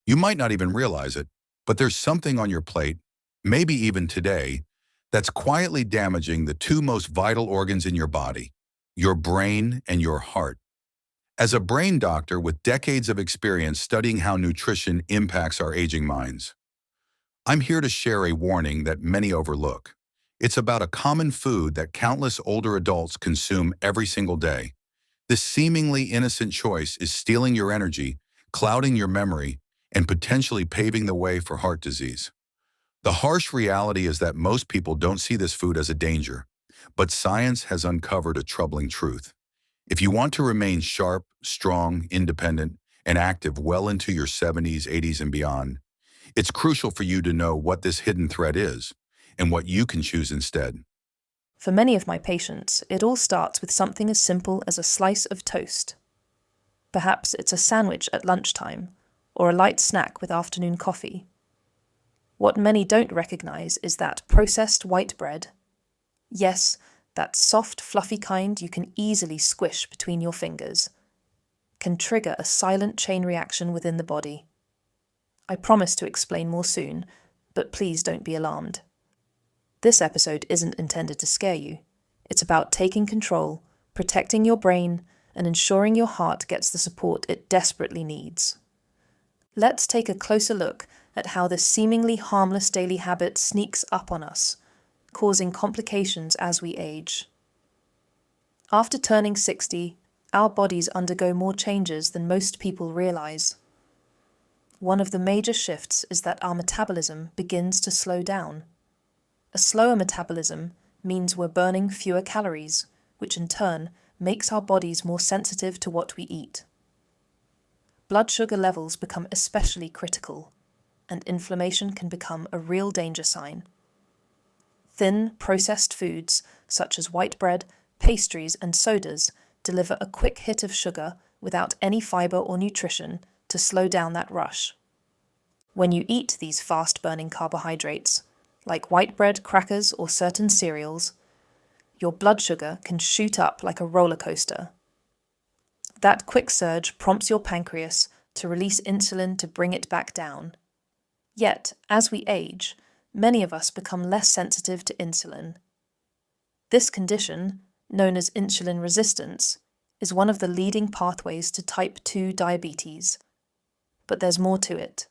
You might not even realize it, but there's something on your plate, maybe even today, that's quietly damaging the two most vital organs in your body, your brain and your heart. As a brain doctor with decades of experience studying how nutrition impacts our aging minds, I'm here to share a warning that many overlook. It's about a common food that countless older adults consume every single day. This seemingly innocent choice is stealing your energy, clouding your memory, and potentially paving the way for heart disease. The harsh reality is that most people don't see this food as a danger, but science has uncovered a troubling truth. If you want to remain sharp, strong, independent, and active well into your 70s, 80s, and beyond, it's crucial for you to know what this hidden threat is and what you can choose instead. For many of my patients, it all starts with something as simple as a slice of toast. Perhaps it's a sandwich at lunchtime, or a light snack with afternoon coffee. What many don't recognize is that processed white bread, yes, that soft, fluffy kind you can easily squish between your fingers, can trigger a silent chain reaction within the body. I promise to explain more soon, but please don't be alarmed. This episode isn't intended to scare you. It's about taking control, protecting your brain, and ensuring your heart gets the support it desperately needs. Let's take a closer look at how this seemingly harmless daily habit sneaks up on us, causing complications as we age. After turning 60, our bodies undergo more changes than most people realize. One of the major shifts is that our metabolism begins to slow down. A slower metabolism means we're burning fewer calories, which in turn makes our bodies more sensitive to what we eat. Blood sugar levels become especially critical, and inflammation can become a real danger sign. Thin, processed foods, such as white bread, pastries, and sodas, deliver a quick hit of sugar without any fiber or nutrition to slow down that rush. When you eat these fast-burning carbohydrates, like white bread, crackers, or certain cereals, your blood sugar can shoot up like a roller coaster. That quick surge prompts your pancreas to release insulin to bring it back down. Yet, as we age, many of us become less sensitive to insulin. This condition, known as insulin resistance, is one of the leading pathways to type 2 diabetes. But there's more to it.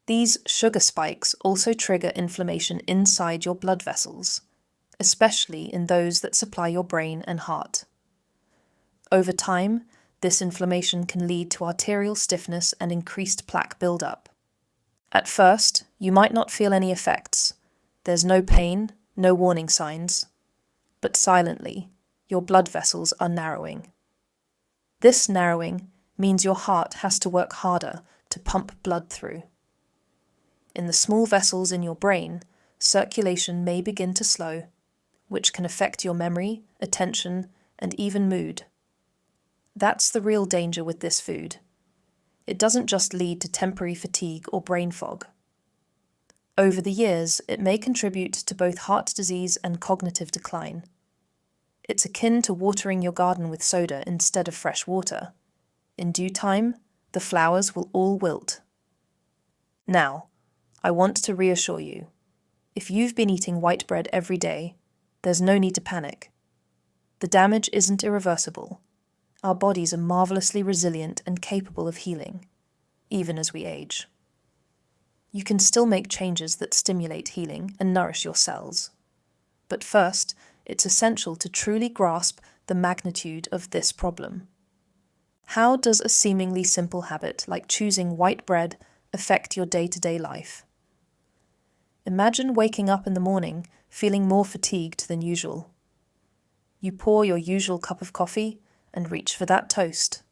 These sugar spikes also trigger inflammation inside your blood vessels, especially in those that supply your brain and heart. Over time, this inflammation can lead to arterial stiffness and increased plaque buildup. At first, you might not feel any effects. There's no pain, no warning signs. But silently, your blood vessels are narrowing. This narrowing means your heart has to work harder to pump blood through. In the small vessels in your brain, circulation may begin to slow, which can affect your memory, attention, and even mood. That's the real danger with this food. It doesn't just lead to temporary fatigue or brain fog. Over the years, it may contribute to both heart disease and cognitive decline. It's akin to watering your garden with soda instead of fresh water. In due time, the flowers will all wilt. Now, I want to reassure you. If you've been eating white bread every day, there's no need to panic. The damage isn't irreversible. Our bodies are marvelously resilient and capable of healing, even as we age. You can still make changes that stimulate healing and nourish your cells. But first, it's essential to truly grasp the magnitude of this problem. How does a seemingly simple habit like choosing white bread affect your day-to-day life? Imagine waking up in the morning feeling more fatigued than usual. You pour your usual cup of coffee and reach for that toast.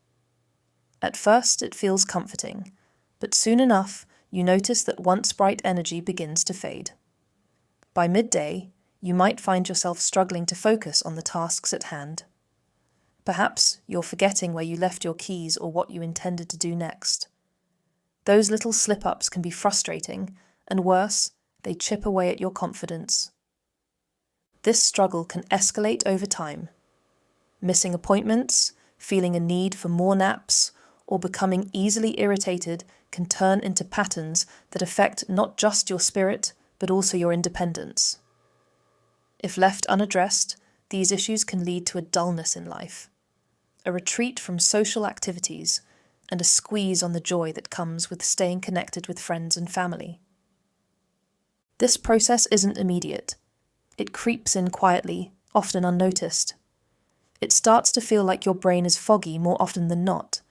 At first, it feels comforting, but soon enough, you notice that once bright energy begins to fade. By midday, you might find yourself struggling to focus on the tasks at hand. Perhaps you're forgetting where you left your keys or what you intended to do next. Those little slip-ups can be frustrating, and worse, they chip away at your confidence. This struggle can escalate over time. Missing appointments, feeling a need for more naps, or becoming easily irritated can turn into patterns that affect not just your spirit, but also your independence. If left unaddressed, these issues can lead to a dullness in life, a retreat from social activities, and a squeeze on the joy that comes with staying connected with friends and family. This process isn't immediate. It creeps in quietly, often unnoticed. It starts to feel like your brain is foggy more often than not,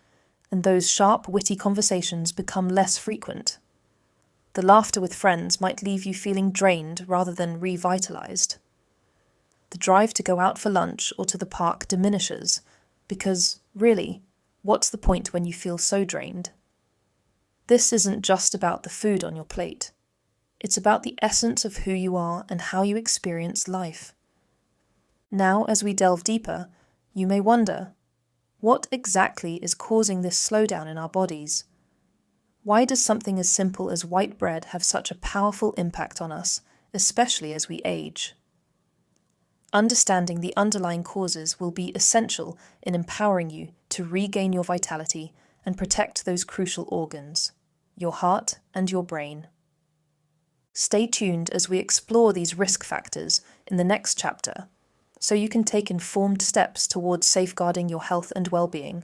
and those sharp, witty conversations become less frequent. The laughter with friends might leave you feeling drained rather than revitalized. The drive to go out for lunch or to the park diminishes, because, really, what's the point when you feel so drained? This isn't just about the food on your plate. It's about the essence of who you are and how you experience life. Now, as we delve deeper, you may wonder, what exactly is causing this slowdown in our bodies? Why does something as simple as white bread have such a powerful impact on us, especially as we age? Understanding the underlying causes will be essential in empowering you to regain your vitality and protect those crucial organs, your heart and your brain. Stay tuned as we explore these risk factors in the next chapter, so you can take informed steps towards safeguarding your health and well-being.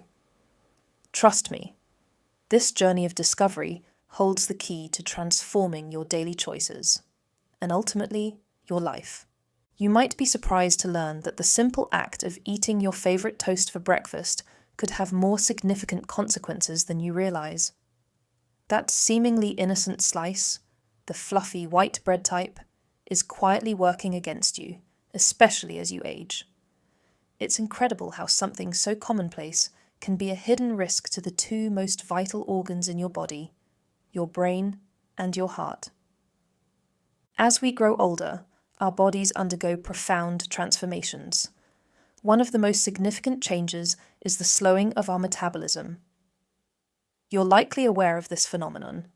Trust me, this journey of discovery holds the key to transforming your daily choices, and ultimately, your life. You might be surprised to learn that the simple act of eating your favorite toast for breakfast could have more significant consequences than you realize. That seemingly innocent slice, the fluffy white bread type, is quietly working against you, especially as you age. It's incredible how something so commonplace can be a hidden risk to the two most vital organs in your body, your brain and your heart. As we grow older, our bodies undergo profound transformations. One of the most significant changes is the slowing of our metabolism. You're likely aware of this phenomenon.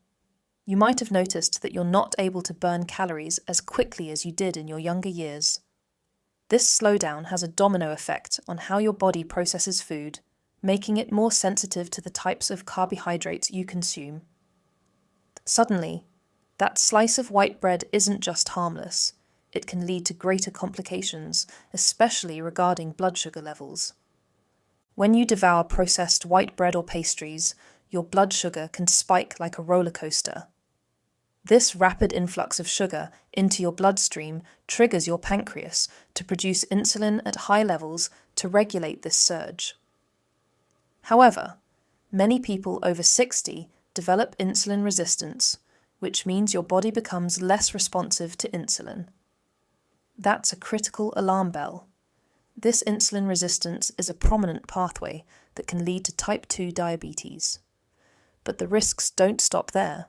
You might have noticed that you're not able to burn calories as quickly as you did in your younger years. This slowdown has a domino effect on how your body processes food, making it more sensitive to the types of carbohydrates you consume. Suddenly, that slice of white bread isn't just harmless. It can lead to greater complications, especially regarding blood sugar levels. When you devour processed white bread or pastries, your blood sugar can spike like a roller coaster. This rapid influx of sugar into your bloodstream triggers your pancreas to produce insulin at high levels to regulate this surge. However, many people over 60 develop insulin resistance, which means your body becomes less responsive to insulin. That's a critical alarm bell. This insulin resistance is a prominent pathway that can lead to type 2 diabetes. But the risks don't stop there.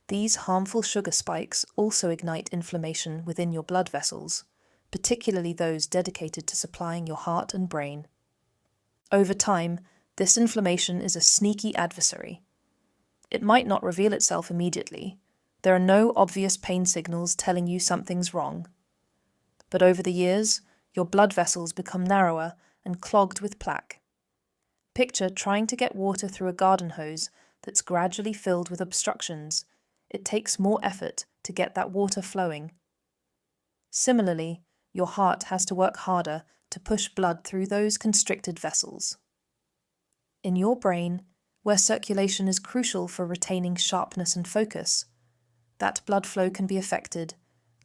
These harmful sugar spikes also ignite inflammation within your blood vessels, particularly those dedicated to supplying your heart and brain. Over time, this inflammation is a sneaky adversary. It might not reveal itself immediately. There are no obvious pain signals telling you something's wrong. But over the years, your blood vessels become narrower and clogged with plaque. Picture trying to get water through a garden hose that's gradually filled with obstructions. It takes more effort to get that water flowing. Similarly, your heart has to work harder to push blood through those constricted vessels. In your brain, where circulation is crucial for retaining sharpness and focus, that blood flow can be affected,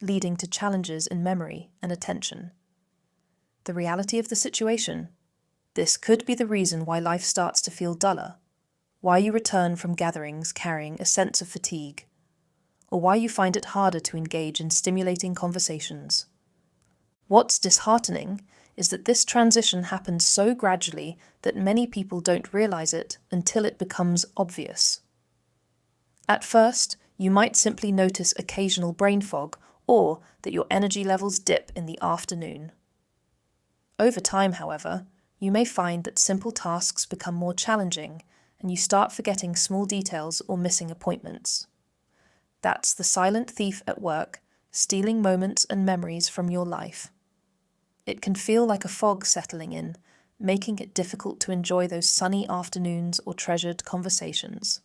leading to challenges in memory and attention. The reality of the situation: this could be the reason why life starts to feel duller, why you return from gatherings carrying a sense of fatigue, or why you find it harder to engage in stimulating conversations. What's disheartening is that this transition happens so gradually that many people don't realize it until it becomes obvious. At first, you might simply notice occasional brain fog or that your energy levels dip in the afternoon. Over time, however, you may find that simple tasks become more challenging and you start forgetting small details or missing appointments. That's the silent thief at work, stealing moments and memories from your life. It can feel like a fog settling in, making it difficult to enjoy those sunny afternoons or treasured conversations.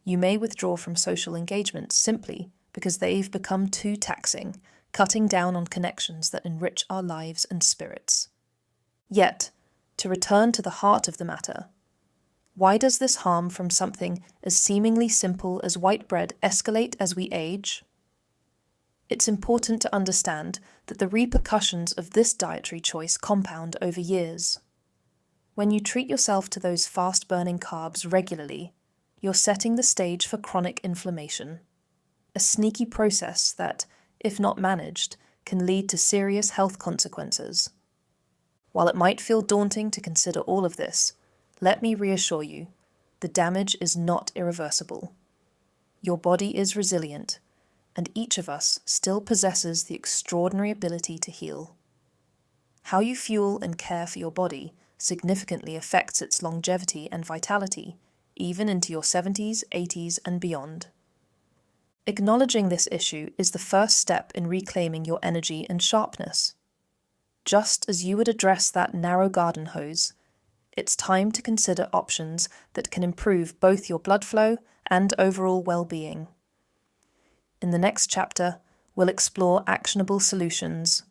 You may withdraw from social engagements simply because they've become too taxing, cutting down on connections that enrich our lives and spirits. Yet, to return to the heart of the matter, why does this harm from something as seemingly simple as white bread escalate as we age? It's important to understand that the repercussions of this dietary choice compound over years. When you treat yourself to those fast-burning carbs regularly, you're setting the stage for chronic inflammation, a sneaky process that, if not managed, can lead to serious health consequences. While it might feel daunting to consider all of this, let me reassure you, the damage is not irreversible. Your body is resilient, and each of us still possesses the extraordinary ability to heal. How you fuel and care for your body significantly affects its longevity and vitality, even into your 70s, 80s, and beyond. Acknowledging this issue is the first step in reclaiming your energy and sharpness. Just as you would address that narrow garden hose, it's time to consider options that can improve both your blood flow and overall well-being. In the next chapter, we'll explore actionable solutions.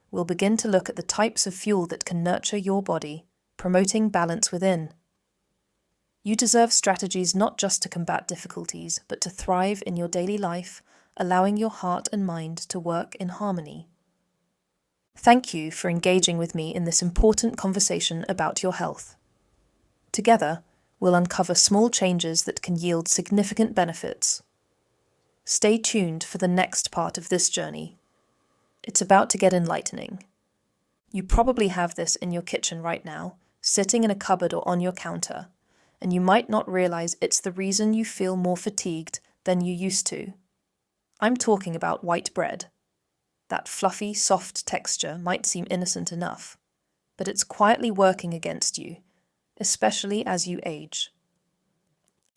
We'll begin to look at the types of fuel that can nurture your body, promoting balance within. You deserve strategies not just to combat difficulties, but to thrive in your daily life, allowing your heart and mind to work in harmony. Thank you for engaging with me in this important conversation about your health. Together, we'll uncover small changes that can yield significant benefits. Stay tuned for the next part of this journey. It's about to get enlightening. You probably have this in your kitchen right now, sitting in a cupboard or on your counter, and you might not realize it's the reason you feel more fatigued than you used to. I'm talking about white bread. That fluffy, soft texture might seem innocent enough, but it's quietly working against you, especially as you age.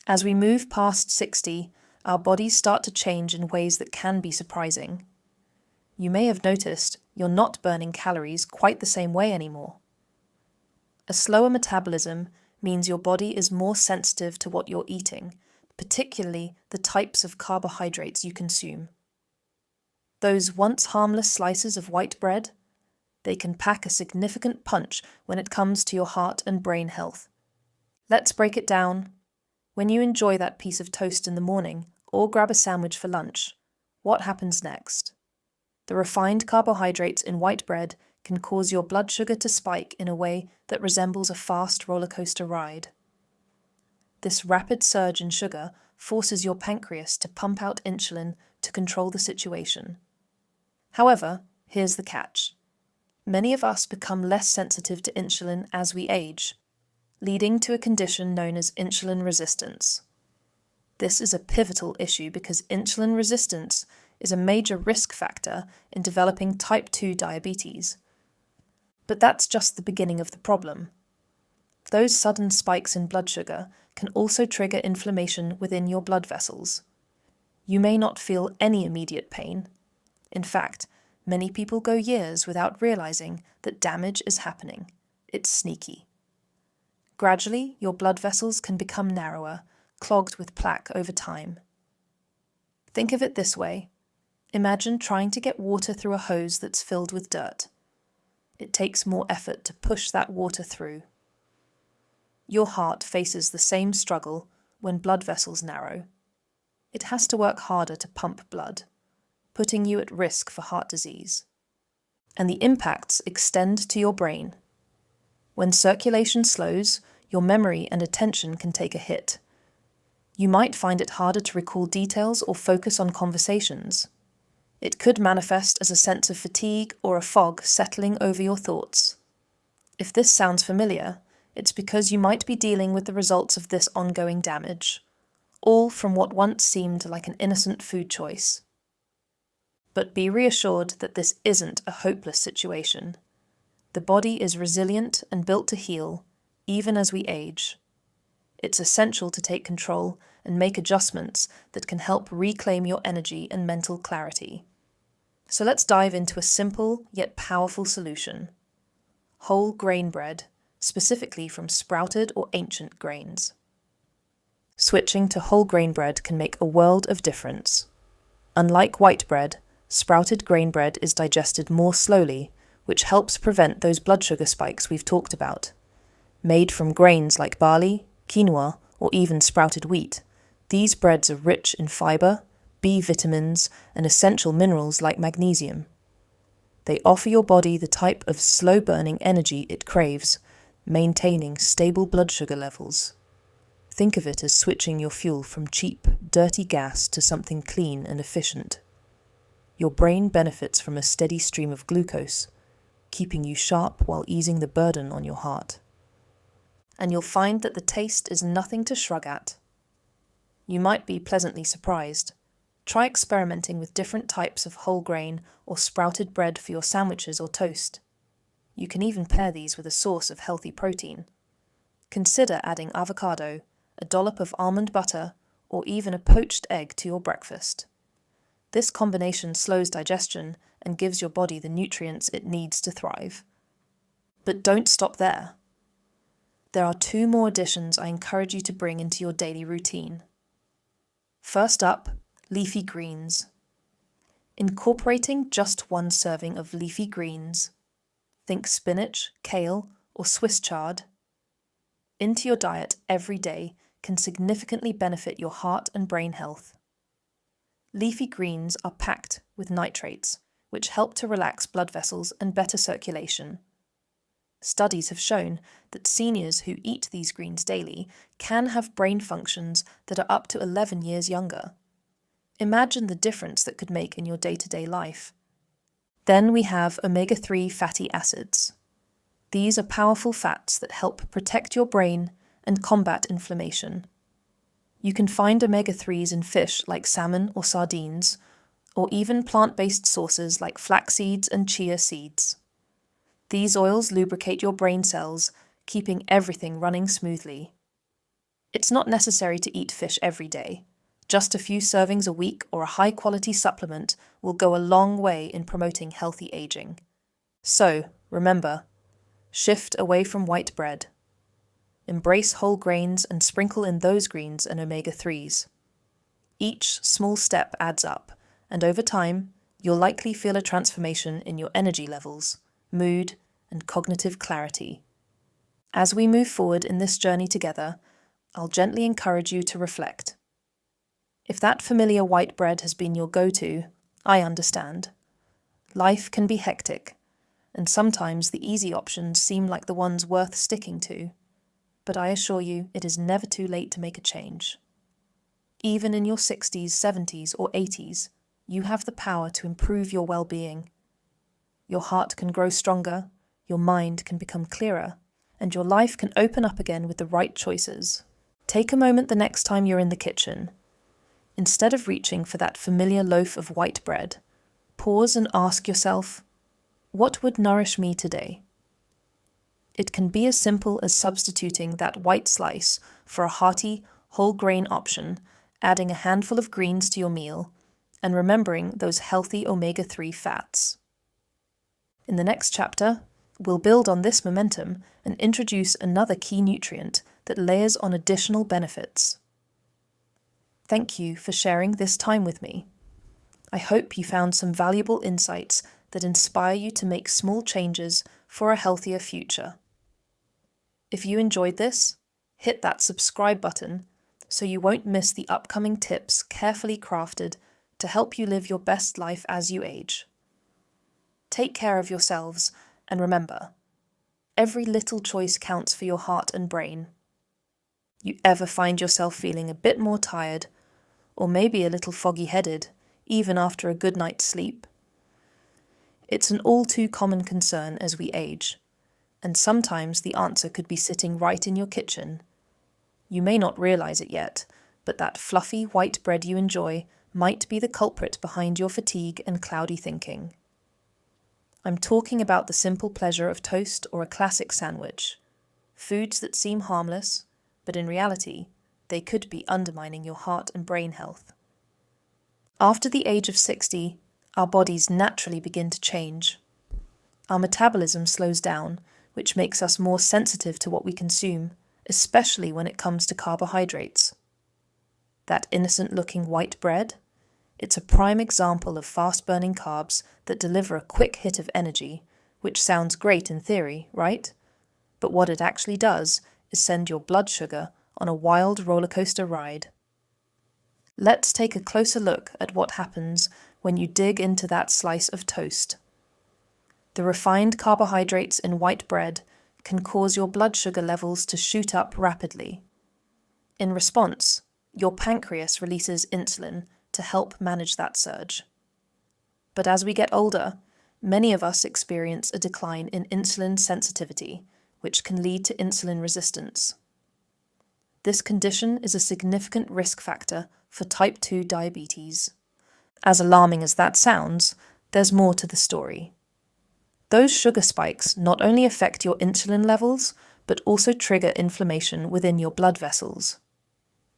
As we move past 60, our bodies start to change in ways that can be surprising. You may have noticed you're not burning calories quite the same way anymore. A slower metabolism means your body is more sensitive to what you're eating, particularly the types of carbohydrates you consume. Those once harmless slices of white bread, they can pack a significant punch when it comes to your heart and brain health. Let's break it down. When you enjoy that piece of toast in the morning or grab a sandwich for lunch, what happens next? The refined carbohydrates in white bread can cause your blood sugar to spike in a way that resembles a fast roller coaster ride. This rapid surge in sugar forces your pancreas to pump out insulin to control the situation. However, here's the catch. Many of us become less sensitive to insulin as we age, leading to a condition known as insulin resistance. This is a pivotal issue because insulin resistance is a major risk factor in developing type 2 diabetes. But that's just the beginning of the problem. Those sudden spikes in blood sugar can also trigger inflammation within your blood vessels. You may not feel any immediate pain. In fact, many people go years without realizing that damage is happening. It's sneaky. Gradually, your blood vessels can become narrower, clogged with plaque over time. Think of it this way. Imagine trying to get water through a hose that's filled with dirt. It takes more effort to push that water through. Your heart faces the same struggle when blood vessels narrow. It has to work harder to pump blood, putting you at risk for heart disease. And the impacts extend to your brain. When circulation slows, your memory and attention can take a hit. You might find it harder to recall details or focus on conversations. It could manifest as a sense of fatigue or a fog settling over your thoughts. If this sounds familiar, it's because you might be dealing with the results of this ongoing damage, all from what once seemed like an innocent food choice. But be reassured that this isn't a hopeless situation. The body is resilient and built to heal, even as we age. It's essential to take control and make adjustments that can help reclaim your energy and mental clarity. So let's dive into a simple yet powerful solution. Whole grain bread, specifically from sprouted or ancient grains. Switching to whole grain bread can make a world of difference. Unlike white bread, sprouted grain bread is digested more slowly, which helps prevent those blood sugar spikes we've talked about. Made from grains like barley, quinoa, or even sprouted wheat, these breads are rich in fiber, B vitamins, and essential minerals like magnesium. They offer your body the type of slow-burning energy it craves, maintaining stable blood sugar levels. Think of it as switching your fuel from cheap, dirty gas to something clean and efficient. Your brain benefits from a steady stream of glucose, keeping you sharp while easing the burden on your heart. And you'll find that the taste is nothing to shrug at. You might be pleasantly surprised. Try experimenting with different types of whole grain or sprouted bread for your sandwiches or toast. You can even pair these with a source of healthy protein. Consider adding avocado, a dollop of almond butter, or even a poached egg to your breakfast. This combination slows digestion and gives your body the nutrients it needs to thrive. But don't stop there. There are 2 more additions I encourage you to bring into your daily routine. First up, leafy greens. Incorporating just 1 serving of leafy greens, think spinach, kale, or Swiss chard, into your diet every day can significantly benefit your heart and brain health. Leafy greens are packed with nitrates, which help to relax blood vessels and better circulation. Studies have shown that seniors who eat these greens daily can have brain functions that are up to 11 years younger. Imagine the difference that could make in your day-to-day life. Then we have omega-3 fatty acids. These are powerful fats that help protect your brain and combat inflammation. You can find omega-3s in fish like salmon or sardines, or even plant-based sources like flax seeds and chia seeds. These oils lubricate your brain cells, keeping everything running smoothly. It's not necessary to eat fish every day. Just a few servings a week or a high-quality supplement will go a long way in promoting healthy aging. So, remember, shift away from white bread. Embrace whole grains and sprinkle in those greens and omega-3s. Each small step adds up, and over time, you'll likely feel a transformation in your energy levels, mood, and cognitive clarity. As we move forward in this journey together, I'll gently encourage you to reflect. If that familiar white bread has been your go-to, I understand. Life can be hectic, and sometimes the easy options seem like the ones worth sticking to. But I assure you, it is never too late to make a change. Even in your 60s, 70s, or 80s, you have the power to improve your well-being. Your heart can grow stronger, your mind can become clearer, and your life can open up again with the right choices. Take a moment the next time you're in the kitchen. Instead of reaching for that familiar loaf of white bread, pause and ask yourself, what would nourish me today? It can be as simple as substituting that white slice for a hearty, whole grain option, adding a handful of greens to your meal, and remembering those healthy omega-3 fats. In the next chapter, we'll build on this momentum and introduce another key nutrient that layers on additional benefits. Thank you for sharing this time with me. I hope you found some valuable insights that inspire you to make small changes for a healthier future. If you enjoyed this, hit that subscribe button so you won't miss the upcoming tips carefully crafted to help you live your best life as you age. Take care of yourselves, and remember, every little choice counts for your heart and brain. You ever find yourself feeling a bit more tired, or maybe a little foggy-headed, even after a good night's sleep? It's an all too common concern as we age, and sometimes the answer could be sitting right in your kitchen. You may not realize it yet, but that fluffy white bread you enjoy might be the culprit behind your fatigue and cloudy thinking. I'm talking about the simple pleasure of toast or a classic sandwich. Foods that seem harmless, but in reality, they could be undermining your heart and brain health. After the age of 60, our bodies naturally begin to change. Our metabolism slows down, which makes us more sensitive to what we consume, especially when it comes to carbohydrates. that innocent-looking white bread? It's a prime example of fast-burning carbs that deliver a quick hit of energy, which sounds great in theory, right? But what it actually does is send your blood sugar on a wild rollercoaster ride. Let's take a closer look at what happens when you dig into that slice of toast. The refined carbohydrates in white bread can cause your blood sugar levels to shoot up rapidly. In response, your pancreas releases insulin to help manage that surge. But as we get older, many of us experience a decline in insulin sensitivity, which can lead to insulin resistance. This condition is a significant risk factor for type 2 diabetes. As alarming as that sounds, there's more to the story. Those sugar spikes not only affect your insulin levels, but also trigger inflammation within your blood vessels.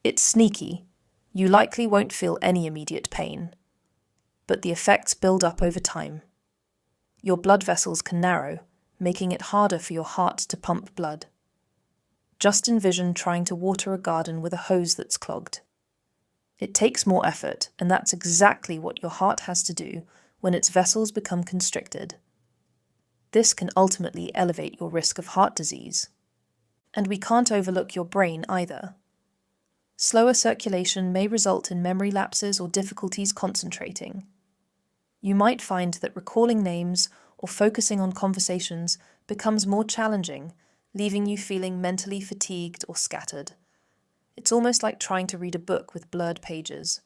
It's sneaky. You likely won't feel any immediate pain, but the effects build up over time. Your blood vessels can narrow, making it harder for your heart to pump blood. Just envision trying to water a garden with a hose that's clogged. It takes more effort, and that's exactly what your heart has to do when its vessels become constricted. This can ultimately elevate your risk of heart disease. And we can't overlook your brain either. Slower circulation may result in memory lapses or difficulties concentrating. You might find that recalling names or focusing on conversations becomes more challenging, leaving you feeling mentally fatigued or scattered. It's almost like trying to read a book with blurred pages,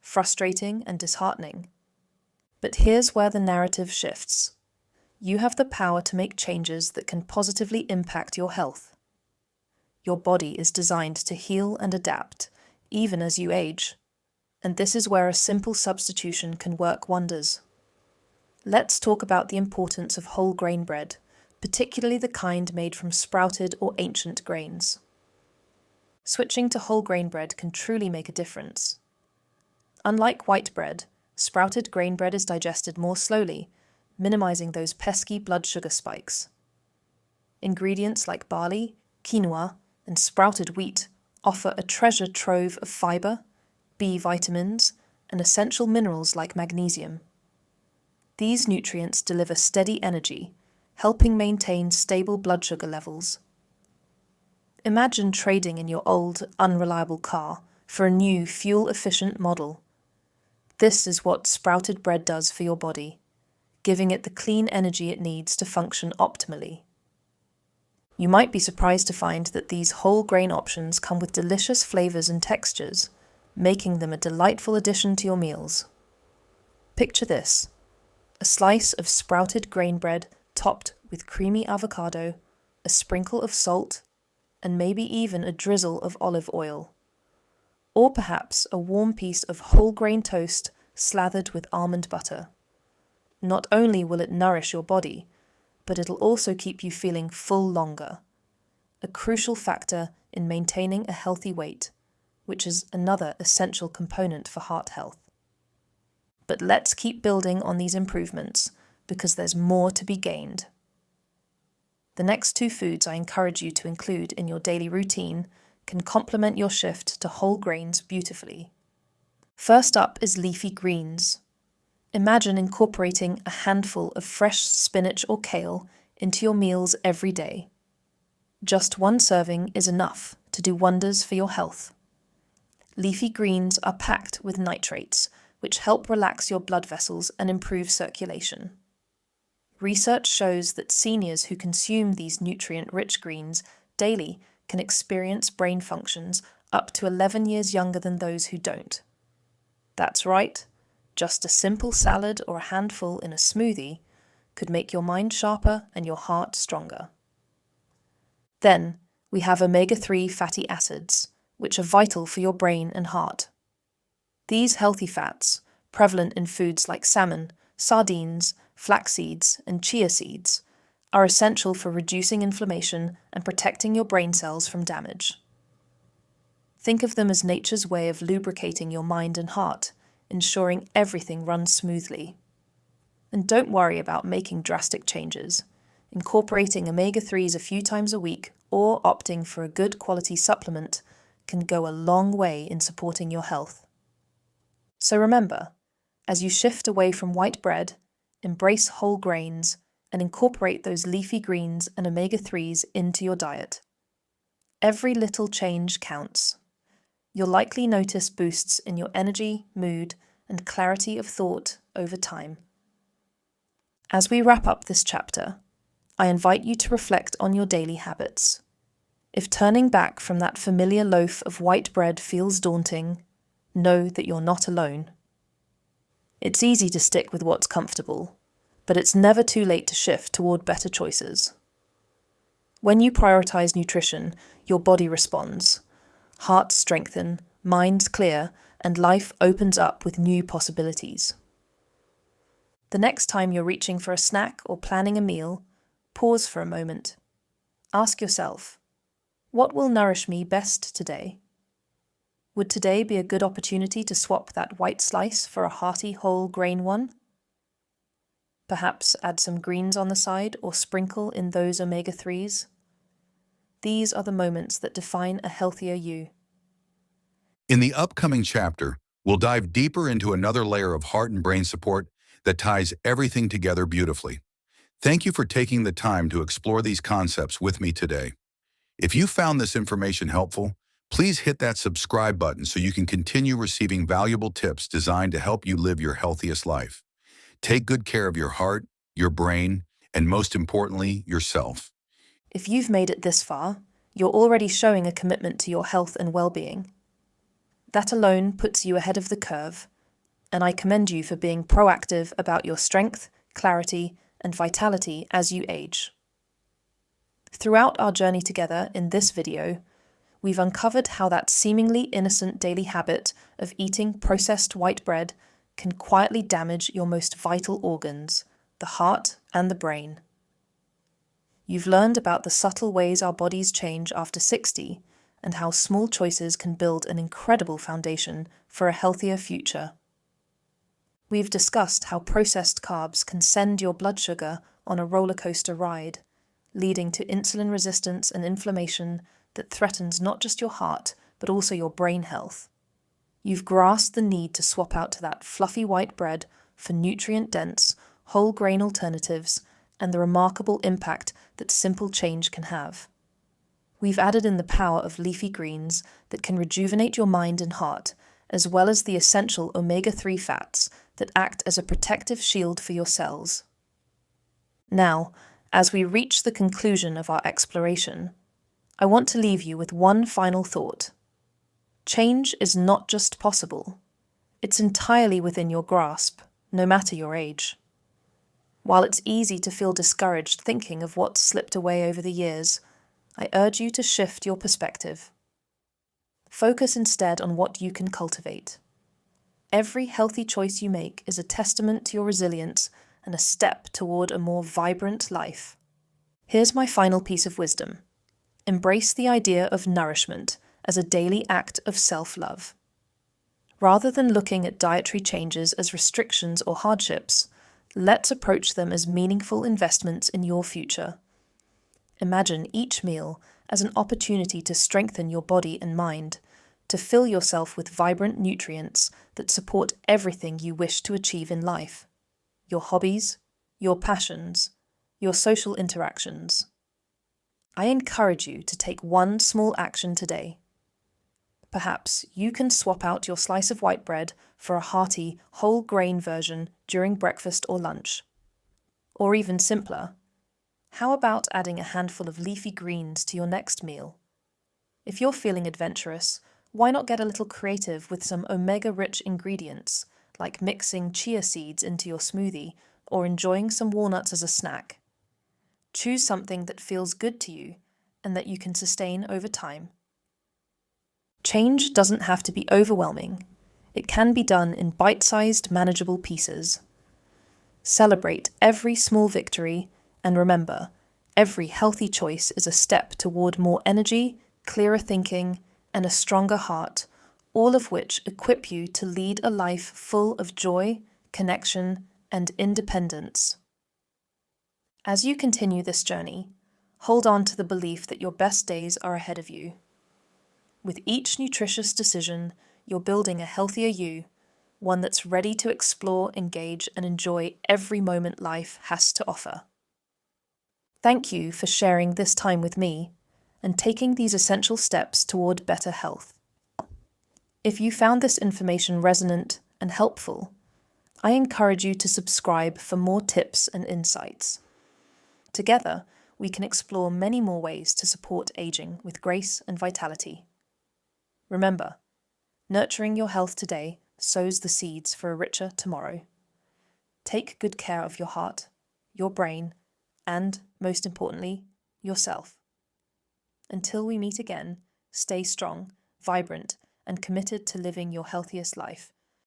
frustrating and disheartening. But here's where the narrative shifts. You have the power to make changes that can positively impact your health. Your body is designed to heal and adapt, even as you age. And this is where a simple substitution can work wonders. Let's talk about the importance of whole grain bread, particularly the kind made from sprouted or ancient grains. Switching to whole grain bread can truly make a difference. Unlike white bread, sprouted grain bread is digested more slowly, minimizing those pesky blood sugar spikes. Ingredients like barley, quinoa, and sprouted wheat offer a treasure trove of fiber, B vitamins, and essential minerals like magnesium. These nutrients deliver steady energy, helping maintain stable blood sugar levels. Imagine trading in your old, unreliable car for a new, fuel-efficient model. This is what sprouted bread does for your body, giving it the clean energy it needs to function optimally. You might be surprised to find that these whole grain options come with delicious flavors and textures, making them a delightful addition to your meals. Picture this: a slice of sprouted grain bread topped with creamy avocado, a sprinkle of salt, and maybe even a drizzle of olive oil. Or perhaps a warm piece of whole grain toast slathered with almond butter. Not only will it nourish your body, but it'll also keep you feeling full longer, a crucial factor in maintaining a healthy weight, which is another essential component for heart health. But let's keep building on these improvements, because there's more to be gained. The next two foods I encourage you to include in your daily routine can complement your shift to whole grains beautifully. First up is leafy greens. Imagine incorporating a handful of fresh spinach or kale into your meals every day. Just one serving is enough to do wonders for your health. Leafy greens are packed with nitrates, which help relax your blood vessels and improve circulation. Research shows that seniors who consume these nutrient-rich greens daily can experience brain functions up to 11 years younger than those who don't. That's right. Just a simple salad or a handful in a smoothie could make your mind sharper and your heart stronger. Then, we have omega-3 fatty acids, which are vital for your brain and heart. These healthy fats, prevalent in foods like salmon, sardines, flax seeds, and chia seeds, are essential for reducing inflammation and protecting your brain cells from damage. Think of them as nature's way of lubricating your mind and heart, ensuring everything runs smoothly. And don't worry about making drastic changes. Incorporating omega-3s a few times a week or opting for a good quality supplement can go a long way in supporting your health. So remember, as you shift away from white bread, embrace whole grains, and incorporate those leafy greens and omega-3s into your diet. Every little change counts. You'll likely notice boosts in your energy, mood, and clarity of thought over time. As we wrap up this chapter, I invite you to reflect on your daily habits. If turning back from that familiar loaf of white bread feels daunting, know that you're not alone. It's easy to stick with what's comfortable, but it's never too late to shift toward better choices. When you prioritize nutrition, your body responds. Hearts strengthen, minds clear, and life opens up with new possibilities. The next time you're reaching for a snack or planning a meal, pause for a moment. Ask yourself, what will nourish me best today? Would today be a good opportunity to swap that white slice for a hearty whole grain one? Perhaps add some greens on the side or sprinkle in those omega-3s. These are the moments that define a healthier you. In the upcoming chapter, we'll dive deeper into another layer of heart and brain support that ties everything together beautifully. Thank you for taking the time to explore these concepts with me today. If you found this information helpful, please hit that subscribe button so you can continue receiving valuable tips designed to help you live your healthiest life. Take good care of your heart, your brain, and most importantly, yourself. If you've made it this far, you're already showing a commitment to your health and well-being. That alone puts you ahead of the curve, and I commend you for being proactive about your strength, clarity, and vitality as you age. Throughout our journey together in this video, we've uncovered how that seemingly innocent daily habit of eating processed white bread can quietly damage your most vital organs, the heart and the brain. You've learned about the subtle ways our bodies change after 60 and how small choices can build an incredible foundation for a healthier future. We've discussed how processed carbs can send your blood sugar on a roller coaster ride, leading to insulin resistance and inflammation that threatens not just your heart, but also your brain health. You've grasped the need to swap out to that fluffy white bread for nutrient-dense, whole grain alternatives and the remarkable impact that simple change can have. We've added in the power of leafy greens that can rejuvenate your mind and heart, as well as the essential omega-3 fats that act as a protective shield for your cells. Now, as we reach the conclusion of our exploration, I want to leave you with one final thought. Change is not just possible, it's entirely within your grasp, no matter your age. While it's easy to feel discouraged thinking of what's slipped away over the years, I urge you to shift your perspective. Focus instead on what you can cultivate. Every healthy choice you make is a testament to your resilience and a step toward a more vibrant life. Here's my final piece of wisdom. Embrace the idea of nourishment as a daily act of self-love. Rather than looking at dietary changes as restrictions or hardships, let's approach them as meaningful investments in your future. Imagine each meal as an opportunity to strengthen your body and mind, to fill yourself with vibrant nutrients that support everything you wish to achieve in life. Your hobbies, your passions, your social interactions. I encourage you to take one small action today. Perhaps you can swap out your slice of white bread for a hearty, whole grain version during breakfast or lunch. Or even simpler, how about adding a handful of leafy greens to your next meal? If you're feeling adventurous, why not get a little creative with some omega-rich ingredients, like mixing chia seeds into your smoothie or enjoying some walnuts as a snack? Choose something that feels good to you and that you can sustain over time. Change doesn't have to be overwhelming. It can be done in bite-sized, manageable pieces. Celebrate every small victory, and remember, every healthy choice is a step toward more energy, clearer thinking, and a stronger heart, all of which equip you to lead a life full of joy, connection, and independence. As you continue this journey, hold on to the belief that your best days are ahead of you. With each nutritious decision, you're building a healthier you, one that's ready to explore, engage, and enjoy every moment life has to offer. Thank you for sharing this time with me and taking these essential steps toward better health. If you found this information resonant and helpful, I encourage you to subscribe for more tips and insights. Together, we can explore many more ways to support aging with grace and vitality. Remember, nurturing your health today sows the seeds for a richer tomorrow. Take good care of your heart, your brain, and, most importantly, yourself. Until we meet again, stay strong, vibrant, and committed to living your healthiest life.